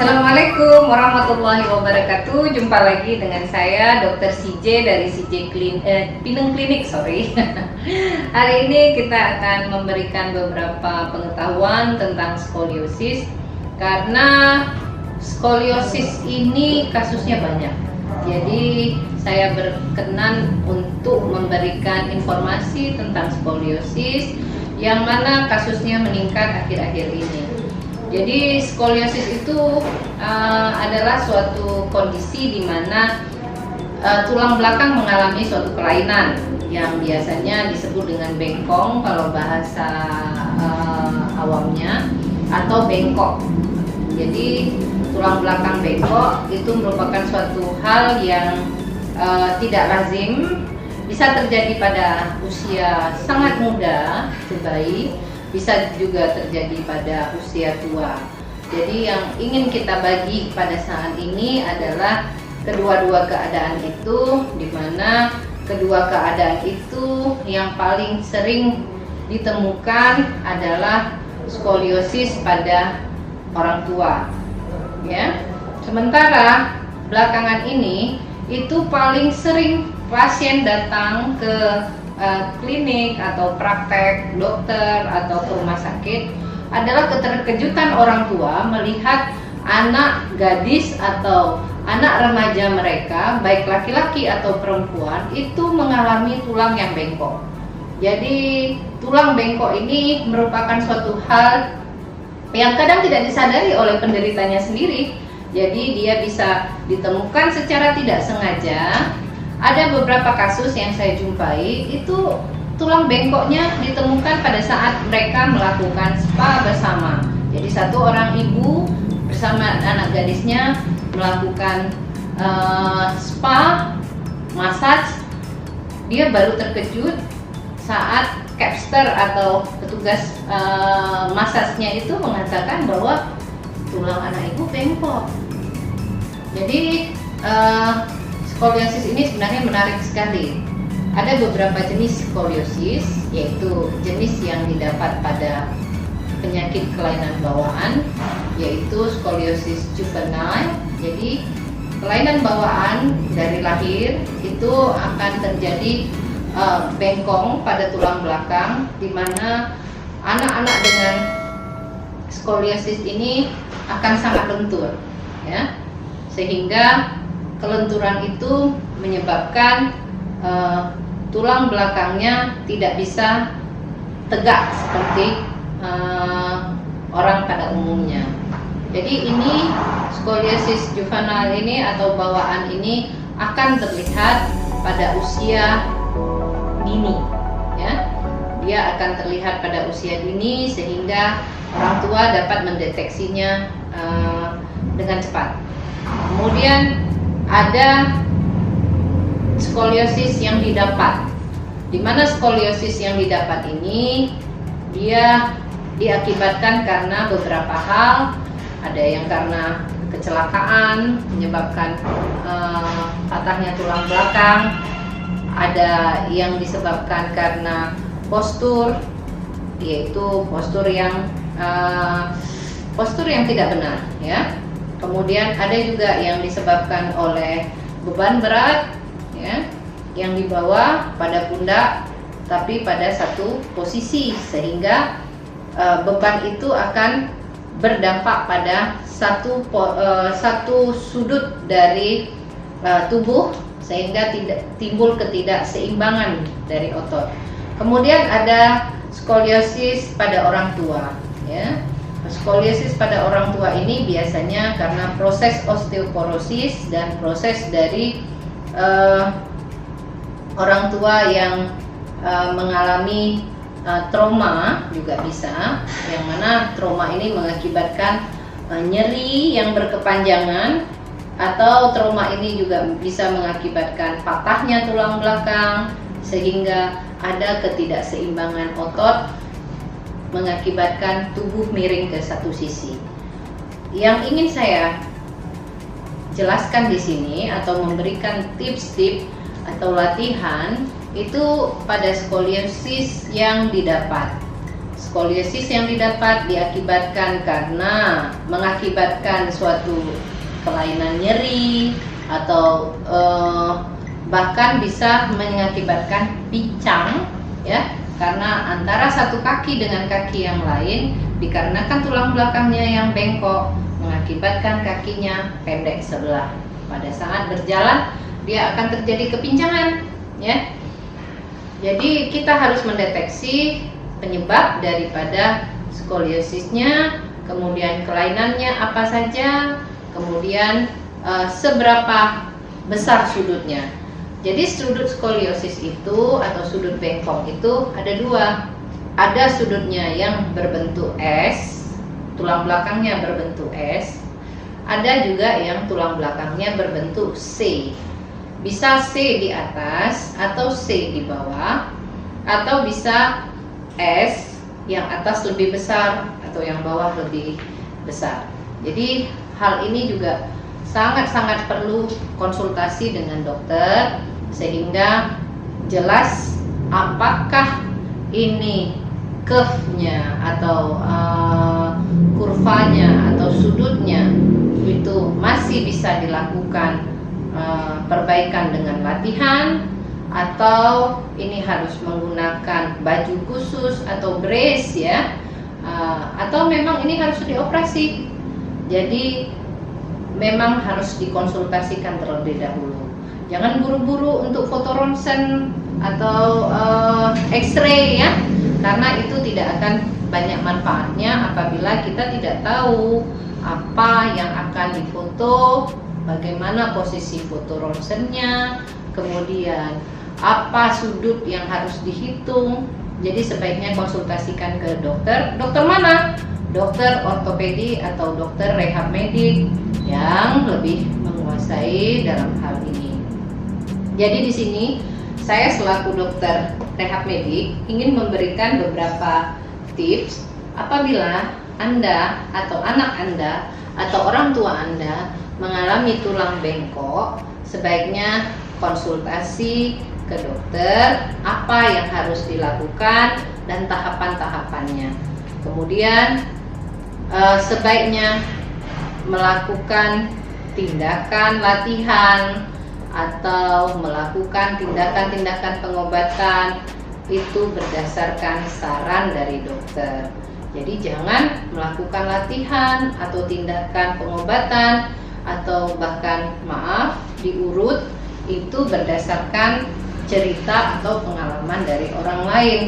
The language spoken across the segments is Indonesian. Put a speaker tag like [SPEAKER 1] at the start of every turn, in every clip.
[SPEAKER 1] Assalamualaikum warahmatullahi wabarakatuh. Jumpa lagi dengan saya Dr. CJ dari Pineng Klinik. Hari ini kita akan memberikan beberapa pengetahuan tentang skoliosis, karena skoliosis ini kasusnya banyak. Jadi saya berkenan untuk memberikan informasi tentang skoliosis yang mana kasusnya meningkat akhir-akhir ini. Jadi skoliosis itu adalah suatu kondisi di mana tulang belakang mengalami suatu kelainan yang biasanya disebut dengan bengkong kalau bahasa awamnya, atau bengkok. Jadi tulang belakang bengkok itu merupakan suatu hal yang tidak lazim, bisa terjadi pada usia sangat muda, bayi, bisa juga terjadi pada usia tua. Jadi yang ingin kita bagi pada saat ini adalah kedua-dua keadaan itu, di mana kedua keadaan itu yang paling sering ditemukan adalah skoliosis pada orang tua, ya. Sementara belakangan ini itu paling sering pasien datang ke klinik atau praktek dokter atau ke rumah sakit adalah keterkejutan orang tua melihat anak gadis atau anak remaja mereka, baik laki-laki atau perempuan, itu mengalami tulang yang bengkok. Jadi tulang bengkok ini merupakan suatu hal yang kadang tidak disadari oleh penderitanya sendiri. Jadi dia bisa ditemukan secara tidak sengaja. Ada beberapa kasus yang saya jumpai itu tulang bengkoknya ditemukan pada saat mereka melakukan spa bersama. Jadi satu orang ibu bersama anak gadisnya melakukan spa, massage. Dia baru terkejut saat capster atau petugas massage-nya itu mengatakan bahwa tulang anak ibu bengkok. Jadi skoliosis ini sebenarnya menarik sekali. Ada beberapa jenis skoliosis, yaitu jenis yang didapat pada penyakit kelainan bawaan, yaitu skoliosis juvenile. Jadi kelainan bawaan dari lahir itu akan terjadi bengkong pada tulang belakang, di mana anak-anak dengan skoliosis ini akan sangat lentur, ya, sehingga kelenturan itu menyebabkan tulang belakangnya tidak bisa tegak seperti orang pada umumnya. Jadi ini skoliosis juvenile ini atau bawaan ini akan terlihat pada usia dini, ya. Dia akan terlihat pada usia dini sehingga orang tua dapat mendeteksinya dengan cepat. Kemudian ada skoliosis yang didapat, di mana skoliosis yang didapat ini dia diakibatkan karena beberapa hal. Ada yang karena kecelakaan menyebabkan patahnya tulang belakang, ada yang disebabkan karena postur, yaitu postur yang tidak benar, ya. Kemudian ada juga yang disebabkan oleh beban berat, ya, yang dibawa pada pundak tapi pada satu posisi, sehingga beban itu akan berdampak pada satu sudut dari tubuh, sehingga timbul ketidakseimbangan dari otot. Kemudian ada skoliosis pada orang tua, ya. Skoliosis pada orang tua ini biasanya karena proses osteoporosis dan proses dari orang tua yang mengalami trauma juga bisa, yang mana trauma ini mengakibatkan nyeri yang berkepanjangan, atau trauma ini juga bisa mengakibatkan patahnya tulang belakang sehingga ada ketidakseimbangan otot, mengakibatkan tubuh miring ke satu sisi. Yang ingin saya jelaskan di sini atau memberikan tips-tips atau latihan itu pada skoliosis yang didapat. Skoliosis yang didapat diakibatkan karena mengakibatkan suatu kelainan nyeri atau bahkan bisa mengakibatkan pincang, ya, karena antara satu kaki dengan kaki yang lain dikarenakan tulang belakangnya yang bengkok mengakibatkan kakinya pendek sebelah. Pada saat berjalan dia akan terjadi kepincangan, ya. Jadi kita harus mendeteksi penyebab daripada skoliosisnya, kemudian kelainannya apa saja, kemudian seberapa besar sudutnya. Jadi sudut skoliosis itu atau sudut bengkok itu ada dua. Ada sudutnya yang berbentuk S, tulang belakangnya berbentuk S. Ada juga yang tulang belakangnya berbentuk C. Bisa C di atas atau C di bawah, atau bisa S yang atas lebih besar atau yang bawah lebih besar. Jadi hal ini juga sangat-sangat perlu konsultasi dengan dokter sehingga jelas apakah ini curve-nya atau kurvanya atau sudutnya itu masih bisa dilakukan perbaikan dengan latihan, atau ini harus menggunakan baju khusus atau brace, ya, atau memang ini harus dioperasi. Jadi memang harus dikonsultasikan terlebih dahulu. Jangan buru-buru untuk foto ronsen atau X-ray, ya, karena itu tidak akan banyak manfaatnya apabila kita tidak tahu apa yang akan difoto, bagaimana posisi foto ronsennya, kemudian apa sudut yang harus dihitung. Jadi sebaiknya konsultasikan ke dokter. Dokter mana? Dokter ortopedi atau dokter rehab medik yang lebih menguasai dalam hal ini. Jadi di sini saya selaku dokter rehab medik ingin memberikan beberapa tips apabila Anda atau anak Anda atau orang tua Anda mengalami tulang bengkok. Sebaiknya konsultasi ke dokter apa yang harus dilakukan dan tahapan-tahapannya. Kemudian sebaiknya melakukan tindakan latihan atau melakukan tindakan-tindakan pengobatan itu berdasarkan saran dari dokter. Jadi jangan melakukan latihan atau tindakan pengobatan atau bahkan diurut itu berdasarkan cerita atau pengalaman dari orang lain.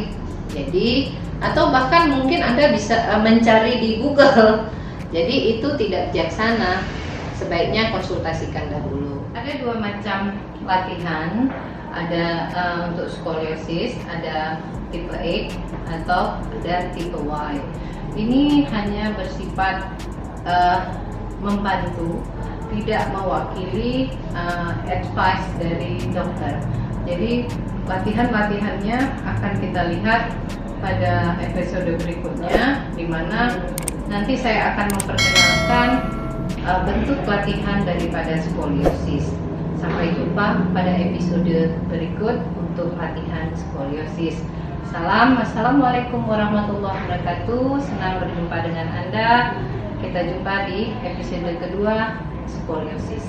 [SPEAKER 1] Jadi atau bahkan mungkin Anda bisa mencari di Google. Jadi itu tidak bijaksana. Sebaiknya konsultasikan dahulu. Ada dua macam latihan. Ada untuk skoliosis, ada tipe X atau ada tipe Y. Ini hanya bersifat membantu, tidak mewakili advice dari dokter. Jadi latihan-latihannya akan kita lihat pada episode berikutnya, di mana nanti saya akan memperkenalkan bentuk latihan daripada skoliosis. Sampai jumpa pada episode berikut untuk latihan skoliosis. Assalamualaikum warahmatullahi wabarakatuh. Senang berjumpa dengan Anda. Kita jumpa di episode kedua skoliosis.